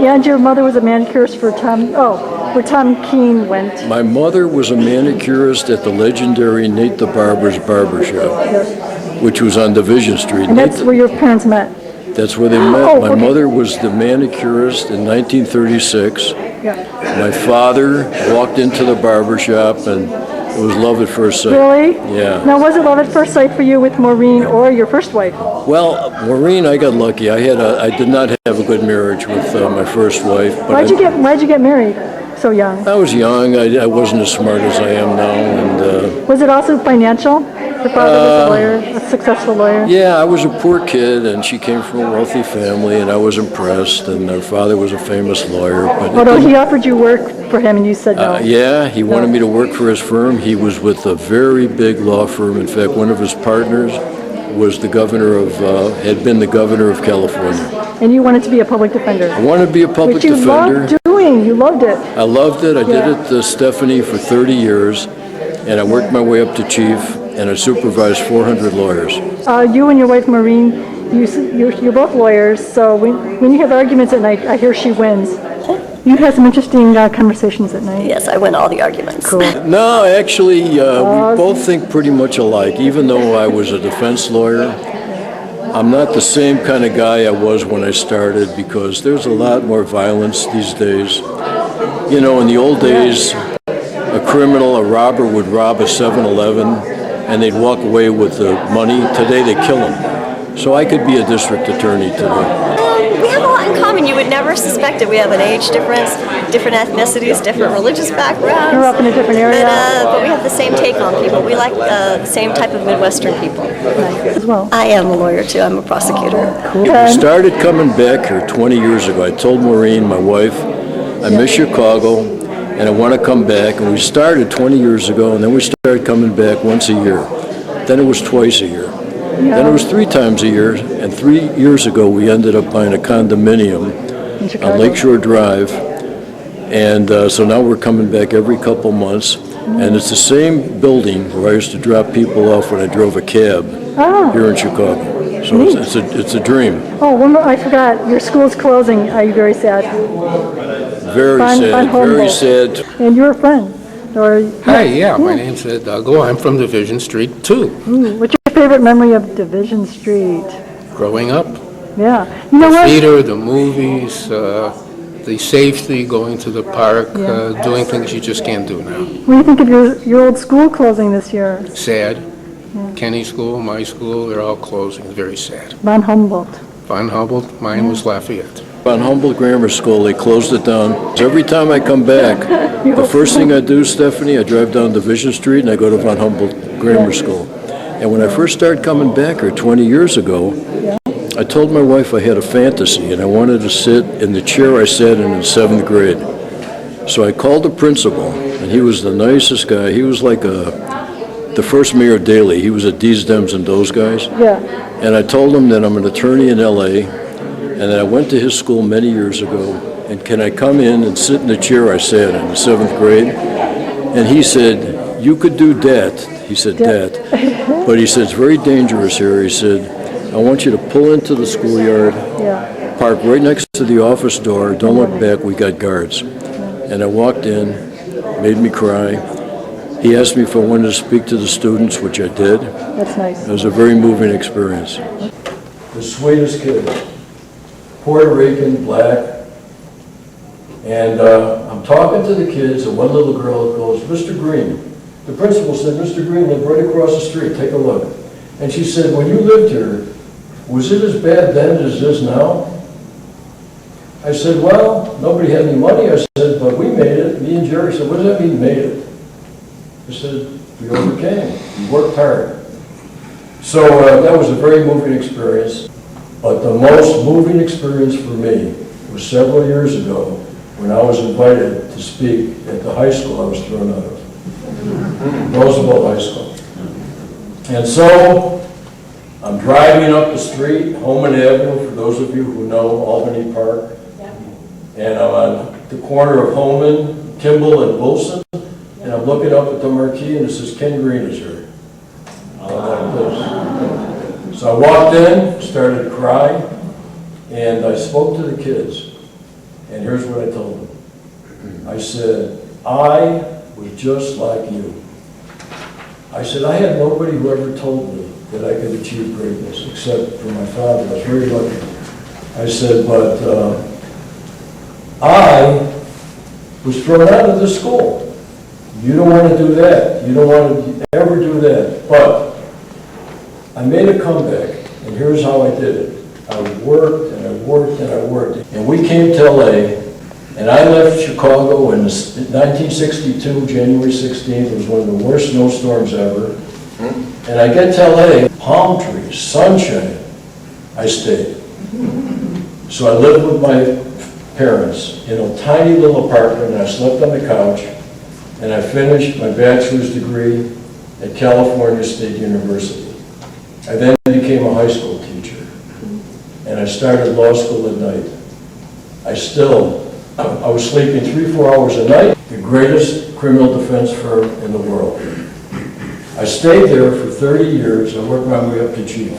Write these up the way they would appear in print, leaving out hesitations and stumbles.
And your mother was a manicurist for where Tom Keene went. My mother was a manicurist at the legendary Nate the Barber's Barbershop, which was on Division Street. And that's where your parents met? That's where they met. My mother was the manicurist in 1936. Yeah. My father walked into the barbershop and it was love at first sight. Really? Yeah. Now, was it love at first sight for you with Maureen or your first wife? Well, Maureen, I got lucky. I did not have a good marriage with my first wife. But Why'd you get married so young? I was young. I wasn't as smart as I am now. And was it also financial? Your father was a lawyer, a successful lawyer? Yeah, I was a poor kid, and she came from a wealthy family, and I was impressed. And her father was a famous lawyer. But although he offered you work for him, and you said no. Yeah, he wanted me to work for his firm. He was with a very big law firm. In fact, one of his partners was the governor of, had been the governor of California. And you wanted to be a public defender? I wanted to be a public defender. Which you loved doing. You loved it. I loved it. I did it, Stephanie, for 30 years, and I worked my way up to chief, and I supervised 400 lawyers. You and your wife, Maureen, you're both lawyers, so when you have arguments at night, I hear she wins. You had some interesting conversations at night. Yes, I win all the arguments. Cool. No, actually, we both think pretty much alike. Even though I was a defense lawyer, I'm not the same kind of guy I was when I started, because there's a lot more violence these days. You know, in the old days, a criminal, a robber would rob a 7-Eleven and they'd walk away with the money. Today they kill them. So I could be a district attorney today. We have a lot in common. You would never suspect it. We have an age difference, different ethnicities, different religious backgrounds. Grew up in a different area. But we have the same take on people. We like the same type of Midwestern people. As well. I am a lawyer too. I'm a prosecutor. Cool. We started coming back here 20 years ago. I told Maureen, my wife, I miss Chicago and I want to come back. And we started 20 years ago, and then we started coming back once a year. Then it was twice a year. Yeah. Then it was 3 times a year, and 3 years ago we ended up buying a condominium on Lakeshore Drive, and so now we're coming back every couple months, and it's the same building where I used to drop people off when I drove a cab here in Chicago. So it's a dream. Oh, one more, I forgot. Your school's closing. Are you very sad? Very sad. Very sad. And you're a friend. Hi, my name's Douglas. I'm from Division Street too. What's your favorite memory of Division Street? Growing up. Yeah. You know the what? theater, the movies, the safety, going to the park, doing things you just can't do now. What do you think of your old school closing this year? Sad. Kenny School, my school, they're all closing. Very sad. Von Humboldt. Von Humboldt, mine was Lafayette. Von Humboldt Grammar School, they closed it down. So every time I come back, the first thing I do, Stephanie, I drive down Division Street and I go to Von Humboldt Grammar School. And when I first started coming back here 20 years ago, I told my wife I had a fantasy and I wanted to sit in the chair I sat in 7th grade. So I called the principal, and he was the nicest guy. He was like the first Mayor Daley. He was at D's, Dems, and those guys. Yeah. And I told him that I'm an attorney in L.A., and that I went to his school many years ago, and can I come in and sit in the chair I sat in 7th grade? And he said, you could do that. He said, that. But he said, it's very dangerous here. He said, I want you to pull into the schoolyard, park right next to the office door, don't look back, we got guards. And I walked in, made me cry. He asked me if I wanted to speak to the students, which I did. That's nice. It was a very moving experience. The sweetest kid, Puerto Rican, black, and I'm talking to the kids, and one little girl goes, Mr. Green. The principal said, Mr. Green lived right across the street, take a look. And she said, when you lived here, was it as bad then as it is now? I said, well, nobody had any money. I said, but we made it. Me and Jerry said, what does that mean, made it? I said, we overcame. We worked hard. So that was a very moving experience. But the most moving experience for me was several years ago when I was invited to speak at the high school I was thrown out of, Roosevelt High School. And so I'm driving up the street, Holman Avenue, for those of you who know Albany Park, and I'm on the corner of Holman, Kimball, and Wilson, and I'm looking up at the marquee, and it says, Ken Green is here. I'm like this. So I walked in, started to cry, and I spoke to the kids. And here's what I told him. I said, I was just like you. I said, I had nobody who ever told me that I could achieve greatness, except for my father. I was very lucky. I said, but I was thrown out of the school. You don't want to do that. You don't want to ever do that. But I made a comeback, and here's how I did it. I worked, and I worked, and I worked. And we came to LA, and I left Chicago in 1962, January 16th. It was one of the worst snowstorms ever. And I get to LA, palm trees, sunshine. I stayed. So I lived with my parents in a tiny little apartment, and I slept on the couch, and I finished my bachelor's degree at California State University. I then became a high school teacher, and I started law school at night. I was sleeping 3-4 hours a night, the greatest criminal defense firm in the world. I stayed there for 30 years. I worked my way up to chief.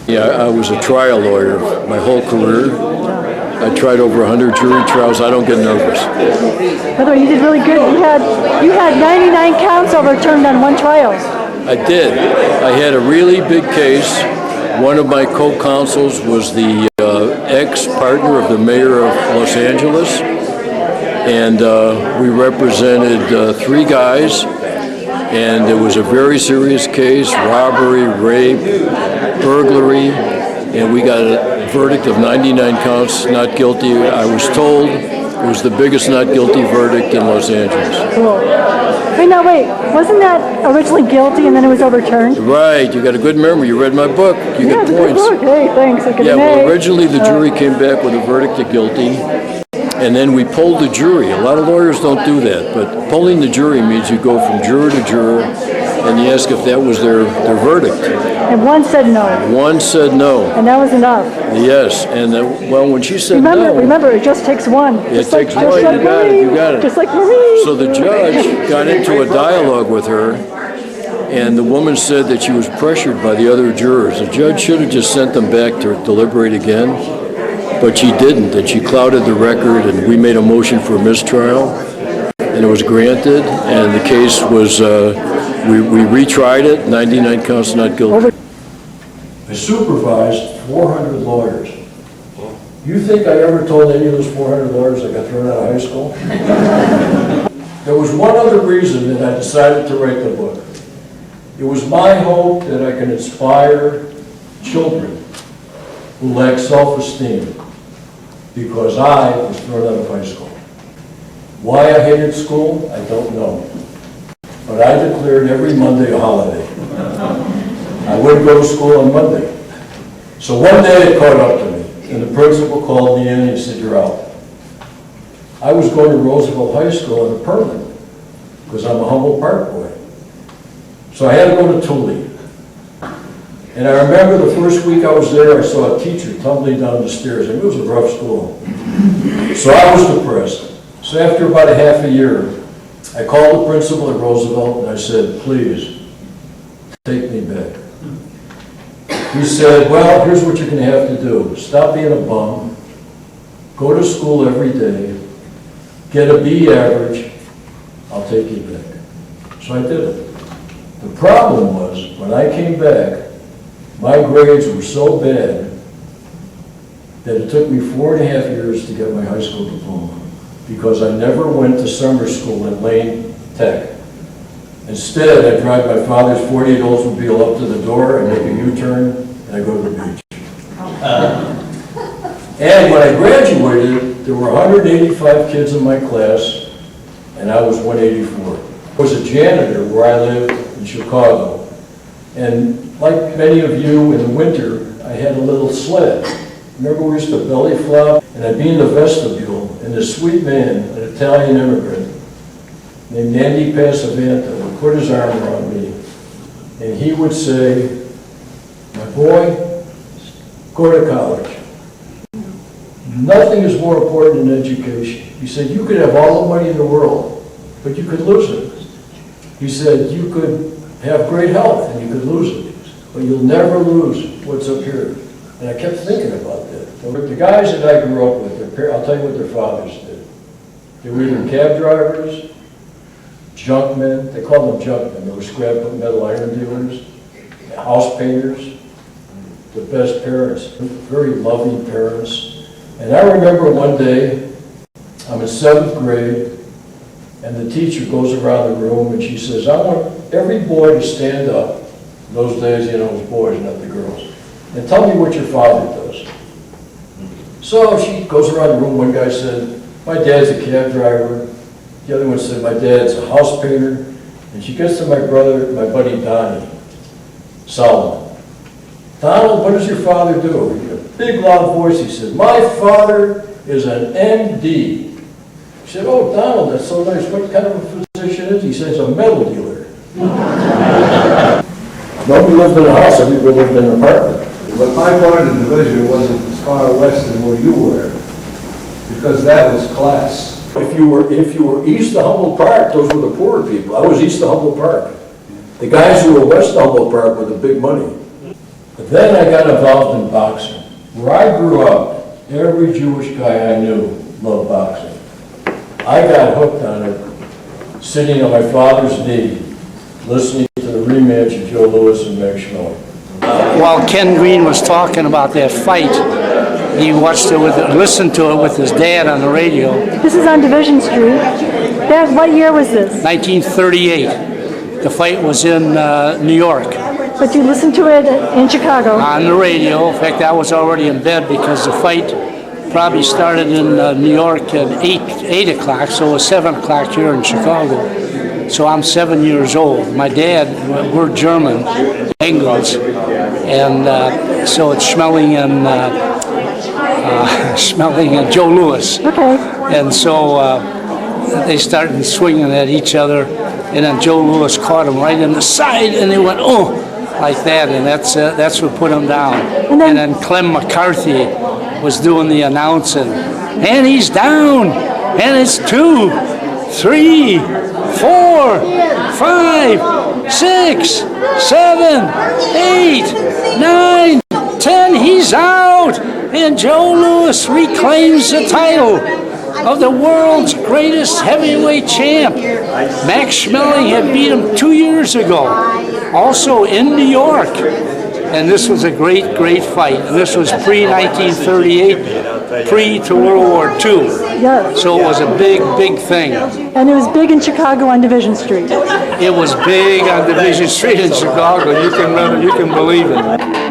Yeah, I was a trial lawyer my whole career. I tried over 100 jury trials. I don't get nervous. By the way, you did really good. You had 99 counts overturned on one trial. I did. I had a really big case. One of my co-counsels was the ex-partner of the mayor of Los Angeles. And we represented 3 guys. And it was a very serious case, robbery, rape, burglary. And we got a verdict of 99 counts, not guilty. I was told it was the biggest not guilty verdict in Los Angeles. Cool. Wait, wasn't that originally guilty and then it was overturned? Right, you got a good memory. You read my book. You get points. Good book. Hey, thanks. Yeah, well, originally the jury came back with a verdict of guilty, and then we polled the jury. A lot of lawyers don't do that, but polling the jury means you go from juror to juror, and you ask if that was their verdict. And one said no. One said no. And that was enough. Yes, and well, when she said no... Remember, it just takes one. It takes one, you got it. Just like Marie. So the judge got into a dialogue with her, and the woman said that she was pressured by the other jurors. The judge should have just sent them back to deliberate again, but she didn't, and she clouded the record, and we made a motion for mistrial, and it was granted, and the case was, we retried it, 99 counts not guilty. I supervised 400 lawyers. You think I ever told any of those 400 lawyers I got thrown out of high school? There was one other reason that I decided to write the book. It was my hope that I can inspire children who lack self-esteem because I was thrown out of high school. Why I hated school, I don't know. But I declared every Monday a holiday. I wouldn't go to school on Monday. So one day it caught up to me, and the principal called me in and he said, "You're out." I was going to Roosevelt High School on a permit because I'm a Humboldt Park boy. So I had to go to Thule. And I remember the first week I was there, I saw a teacher tumbling down the stairs. I mean, it was a rough school. So I was depressed. So after about a half a year, I called the principal at Roosevelt and I said, "Please, take me back." He said, "Well, here's what you're going to have to do. Stop being a bum, go to school every day, get a B average, I'll take you back." So I did it. The problem was, when I came back, my grades were so bad that it took me 4.5 years to get my high school diploma because I never went to summer school at Lane Tech. Instead, I drive my father's 48 Oldsmobile up to the door, I make a U-turn, and I go to the beach. And when I graduated, there were 185 kids in my class, and I was 184. I was a janitor where I lived in Chicago. And like many of you, in the winter, I had a little sled. Remember we used to belly flop? And I'd be in the vestibule, and this sweet man, an Italian immigrant, named Andy Passavanta, would put his arm around me, and he would say, "My boy, go to college. Nothing is more important than education." He said, "You could have all the money in the world, but you could lose it." He said, "You could have great health and you could lose it, but you'll never lose what's up here." And I kept thinking about that. did. The guys that I grew up with, I'll tell you what their fathers did. They were either cab drivers, junkmen, they called them junkmen, they were scrap metal iron dealers, house painters, the best parents, very loving parents. And I remember one day, I'm in 7th grade, and the teacher goes around the room and she says, I want every boy to stand up. In those days, you know, it was boys, not the girls. And tell me what your father does. So she goes around the room, one guy said, my dad's a cab driver. The other one said, my dad's a house painter. And she gets to my buddy Donnie Solomon. Donald, what does your father do? He had a big loud voice, he said, my father is an MD. She said, oh, Donald, that's so nice. What kind of a physician is he? He says, a metal dealer. Nobody lived in a house, everybody lived in an apartment. But my part of the division wasn't as far west as where you were, because that was class. If you were east of Humboldt Park, those were the poorer people. I was east of Humboldt Park. The guys who were west of Humboldt Park were the big money. But then I got involved in boxing. Where I grew up, every Jewish guy I knew loved boxing. I got hooked on it, sitting on my father's knee, listening to the rematch of Joe Louis and Max Schmeling. While Ken Green was talking about that fight, he listened to it with his dad on the radio. This is on Division Street. What year was this? 1938. The fight was in New York. But you listened to it in Chicago. On the radio. In fact, I was already in bed because the fight probably started in New York at 8 o'clock, so it was 7 o'clock here in Chicago. So I'm 7 years old. My dad, we're German, Engels, and so it's Schmeling and Joe Louis. Okay. And so they started swinging at each other, and then Joe Louis caught him right in the side, and they went, oh, like that, and that's what put him down. And then Clem McCarthy was doing the announcing, and he's down, and it's 2, 3, 4, 5, 6, 7, 8, 9, 10, he's out, and Joe Louis reclaims the title of the world's greatest heavyweight champ. Max Schmeling had beat him 2 years ago, also in New York. And this was a great, great fight. And this was pre-1938, pre to World War II. Yes. So it was a big, big thing. And it was big in Chicago on Division Street. It was big on Division Street in Chicago. You can believe it.